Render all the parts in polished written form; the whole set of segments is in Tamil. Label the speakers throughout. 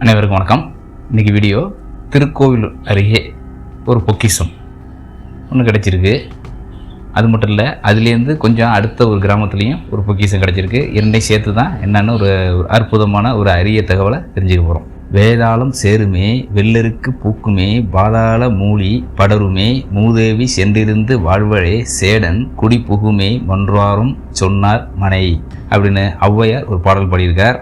Speaker 1: அனைவருக்கும் வணக்கம். இன்றைக்கி வீடியோ திருக்கோவில் அருகே ஒரு பொக்கிஷம் ஒன்று கிடச்சிருக்கு. அது மட்டும் இல்லை, அதுலேருந்து கொஞ்சம் அடுத்த ஒரு கிராமத்துலேயும் ஒரு பொக்கிஷம் கிடச்சிருக்கு. இரண்டையும் சேர்த்து தான் என்னென்னு ஒரு அற்புதமான ஒரு அரிய தகவலை தெரிஞ்சுக்க போகிறோம். வேதாளம் சேருமே, வெள்ளருக்கு பூக்குமே, பாதாள மூலி படருமே, மூதேவி சென்றிருந்து வாழ்வழே, சேடன் குடி புகுமே, மன்றாரும் சொன்னார் மனை அப்படின்னு ஔவையார் ஒரு பாடல் பாடியிருக்கார்.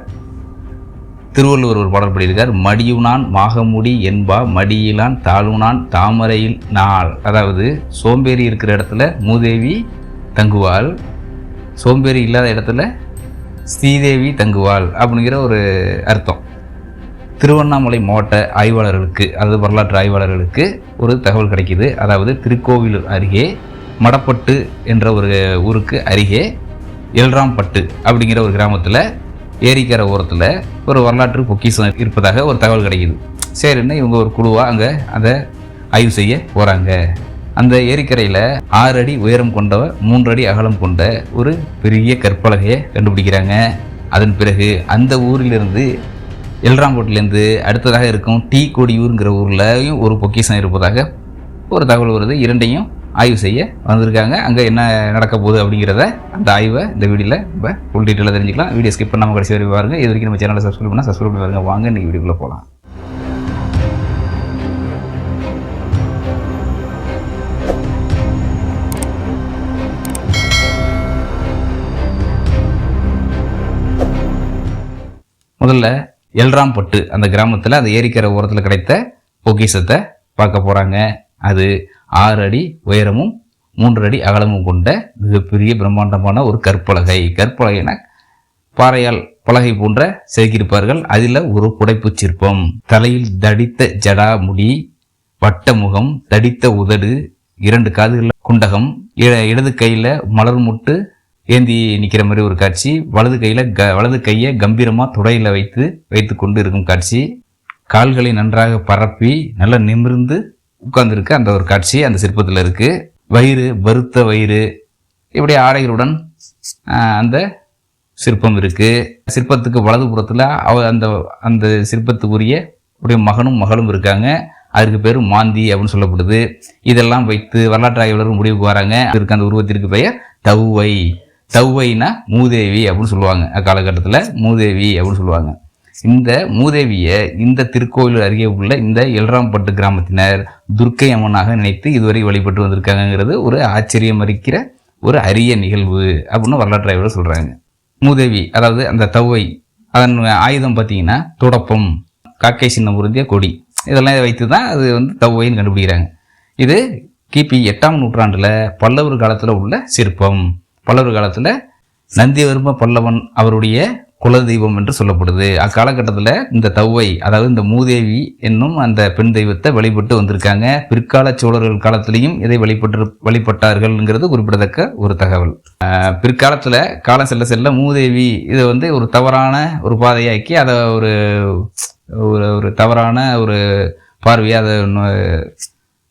Speaker 1: திருவள்ளுவர் ஒரு பாடல் பாடியிருக்கார். மடியுனான் மாகமுடி என்பா, மடியிலான் தாழுனான் தாமரையில் நாள். அதாவது சோம்பேறி இருக்கிற இடத்துல மூதேவி தங்குவாள், சோம்பேறி இல்லாத இடத்துல ஸ்ரீதேவி தங்குவாள் அப்படிங்கிற ஒரு அர்த்தம். திருவண்ணாமலை மாவட்ட ஆய்வாளர்களுக்கு, அதாவது வரலாற்று ஆய்வாளர்களுக்கு ஒரு தகவல் கிடைக்கிது. அதாவது திருக்கோவிலூர் அருகே மடப்பட்டு என்ற ஒரு ஊருக்கு அருகே எல்ராம்பட்டு அப்படிங்கிற ஒரு கிராமத்தில் ஏரிக்கரை ஓரத்தில் ஒரு வரலாற்று பொக்கிஷம் இருப்பதாக ஒரு தகவல் கிடைக்கிது. சரின்னு இவங்க ஒரு குழுவாக அங்கே அதை ஆய்வு செய்ய போகிறாங்க. அந்த ஏரிக்கரையில் 6 அடி உயரம் கொண்ட 3 அடி அகலம் கொண்ட ஒரு பெரிய கற்பலகையை கண்டுபிடிக்கிறாங்க. அதன் பிறகு அந்த ஊரிலிருந்து எல்ராம்பட்டிலேருந்து அடுத்ததாக இருக்கும் டீ கொடியூருங்கிற ஊர்லையும் ஒரு பொக்கிஷம் இருப்பதாக ஒரு தகவல் வருது. இரண்டையும் ஆய்வு செய்ய வந்திருக்காங்க. அங்கே என்ன நடக்க போகுது அப்படிங்கிறத அந்த ஆய்வை இந்த வீடியோவில் இப்போ ஃபுல் டீட்டெயிலாக தெரிஞ்சுக்கலாம். வீடியோ ஸ்கிப் பண்ணாமல் கடைசி வரை பாருங்கள். இது வரைக்கும் நம்ம சேனலை சப்ஸ்கிரைப் பண்ணால் சப்ஸ்கிரைப் பண்ணி பாருங்கள். வாங்க இன்றைக்கி வீடியோக்குள்ளே போகலாம். முதல்ல எல்ராம்பட்டு அந்த கிராமத்தில் அந்த ஏரிக்கரை ஓரத்தில் கிடைத்த பொக்கிஷத்தை பார்க்க போகிறாங்க. அது 6 அடி உயரமும் 3 அடி அகலமும் கொண்ட மிகப்பெரிய பிரம்மாண்டமான ஒரு கற்பலகை. கற்பலகைனா பாறையால் பலகை போன்ற செதுக்கியிருப்பார்கள். அதில் ஒரு புடைப்பு சிற்பம். தலையில் தடித்த ஜடா முடி, வட்ட முகம், தடித்த உதடு, 2 காதுகளில் குண்டகம், இடது கையில் மலர் முட்டு ஏந்தி நிற்கிற மாதிரி ஒரு காட்சி. வலது கையை கம்பீரமாக துடையில் வைத்து கொண்டு இருக்கும் காட்சி. கால்களை நன்றாக பரப்பி நல்லா நிமிர்ந்து உட்கார்ந்துருக்கு அந்த ஒரு காட்சி அந்த சிற்பத்தில் இருக்குது. வயிறு, பருத்த வயிறு, இப்படி ஆடைகளுடன் அந்த சிற்பம் இருக்குது. சிற்பத்துக்கு வலது புறத்தில் அந்த அந்த சிற்பத்துக்குரிய உடைய மகனும் மகளும் இருக்காங்க. அதுக்கு பேர் மாந்தி அப்படின்னு சொல்லப்படுது. இதெல்லாம் வைத்து வரலாற்று ஆய்வாளர்கள் முடிவுக்கு வராங்க. இருக்கு அந்த உருவத்திற்கு பெயர் தவ்வை. தவ்வைனா மூதேவி அப்படின்னு சொல்லுவாங்க. அக்காலகட்டத்தில் மூதேவி அப்படின்னு சொல்லுவாங்க. இந்த மூதேவியை இந்த திருக்கோவில் அருகே உள்ள இந்த எல்ராம்பட்டு கிராமத்தினர் துர்க்கை அம்மனாக நினைத்து இதுவரை வழிபட்டு வந்திருக்காங்கிறது ஒரு ஆச்சரியம் அளிக்கிற ஒரு அரிய நிகழ்வு அப்படின்னு வரலாற்று ஆய்வாளர் சொல்கிறாங்க. மூதேவி அதாவது அந்த தவ்வை, அதன் ஆயுதம் பார்த்தீங்கன்னா துடப்பம், காக்கை சின்னம் பொருந்திய கொடி, இதெல்லாம் வைத்து தான் அது தவ்வைன்னு கண்டுபிடிக்கிறாங்க. இது கிபி 8ஆம் நூற்றாண்டில் பல்லவர் காலத்தில் உள்ள சிற்பம். பல்லவர் காலத்தில் நந்திவர்ம பல்லவன் அவருடைய குலதெய்வம் என்று சொல்லப்படுது. அக்காலகட்டத்தில் இந்த தவ்வை அதாவது இந்த மூதேவி என்னும் அந்த பெண் தெய்வத்தை வழிபட்டு வந்திருக்காங்க. பிற்கால சோழர்கள் காலத்திலையும் இதை வழிபட்டார்கள்ங்கிறது குறிப்பிடத்தக்க ஒரு தகவல். பிற்காலத்தில் காலம் செல்ல செல்ல மூதேவி இதை ஒரு தவறான ஒரு பாதையாக்கி அதை ஒரு தவறான ஒரு பார்வையை அதை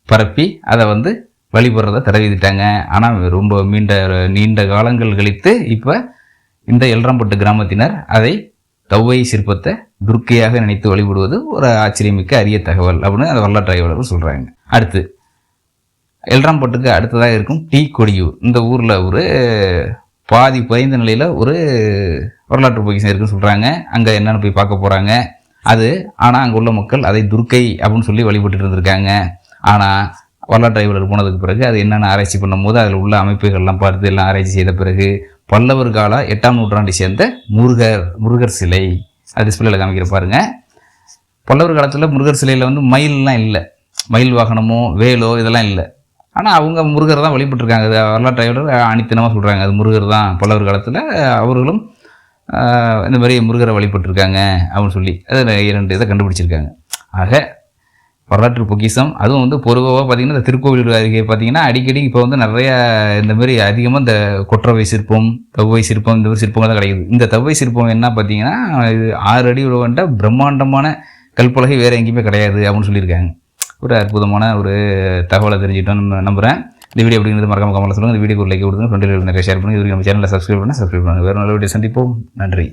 Speaker 1: பரப்பி அதை வழிபடுறதை தடை விதிட்டாங்க. ஆனால் ரொம்ப நீண்ட காலங்கள் கழித்து இப்போ இந்த எல்ராம்பட்டு கிராமத்தினர் அதை தவ்வை சிற்பத்தை துர்க்கையாக நினைத்து வழிபடுவது ஒரு ஆச்சரியமிக்க அரிய தகவல் அப்படின்னு அந்த வரலாற்று ஆய்வாளர்கள் சொல்கிறாங்க. அடுத்து எல்ராம்பட்டுக்கு அடுத்ததாக இருக்கும் டீ கொடியூர். இந்த ஊரில் ஒரு பாதி புதைந்த நிலையில் ஒரு வரலாற்று பொக்கிஷம் இருக்குன்னு சொல்கிறாங்க. அங்கே என்னென்னு போய் பார்க்க போகிறாங்க. ஆனால் அங்கே உள்ள மக்கள் அதை துர்க்கை அப்படின்னு சொல்லி வழிபட்டு இருந்திருக்காங்க. ஆனால் வரலாற்று ஆய்வாளர் போனதுக்கு பிறகு அது என்னென்ன ஆராய்ச்சி பண்ணும்போது அதில் உள்ள அமைப்புகள்லாம் பார்த்து எல்லாம் ஆராய்ச்சி செய்த பிறகு பல்லவர் கால 8ஆம் நூற்றாண்டை சேர்ந்த முருகர் சிலை அது டிஸ்பிளேல காமிக்கிற பாருங்க. பல்லவர் காலத்தில் முருகர் சிலையில் மயிலெலாம் இல்லை, மயில் வாகனமோ வேலோ இதெல்லாம் இல்லை. ஆனால் அவங்க முருகர் தான் வழிபட்டுருக்காங்க. அது வரலாற்று ஆய்வாளர் அனித்தனமாக சொல்கிறாங்க. அது முருகர் தான். பல்லவர் காலத்தில் அவர்களும் இந்த மாதிரி முருகரை வழிபட்டுருக்காங்க அப்படின்னு சொல்லி அது 2 இதை கண்டுபிடிச்சிருக்காங்க. ஆக வரலாற்று பொக்கிஷம் அதுவும் பொதுவாக பார்த்திங்கன்னா இந்த திருக்கோவில் அருகே பார்த்திங்கன்னா அடிக்கடி இப்போ நிறைய இந்த மாதிரி அதிகமாக இந்த கொற்றவை சிற்பம், தவ்வை சிற்பம், இந்த மாதிரி சிற்பங்கள் தான் கிடைக்குது. இந்த தவ்வை சிற்பம் என்ன பார்த்திங்கன்னா இது 6 அடி உள்ள பிரம்மாண்டமான கல்பலகை வேறு எங்கேயுமே கிடையாது அப்படின்னு சொல்லியிருக்காங்க. ஒரு அற்புதமான ஒரு தகவலை தெரிஞ்சுட்டோன்னு நம்புகிறேன். இந்த வீடியோ அப்படிங்கிறது மறக்காம கமெண்ட்ல சொல்லுங்கள். இந்த வீடியோக்கு ஒரு லைக் கொடுங்க, ஃப்ரெண்டுகளுக்கு நிறைய ஷேர் பண்ணுங்கள். இது நம்ம சேனலில் சப்ஸ்கிரைப் பண்ணுங்கள். வேறு நல்ல வீடியோ சந்திப்போம். நன்றி.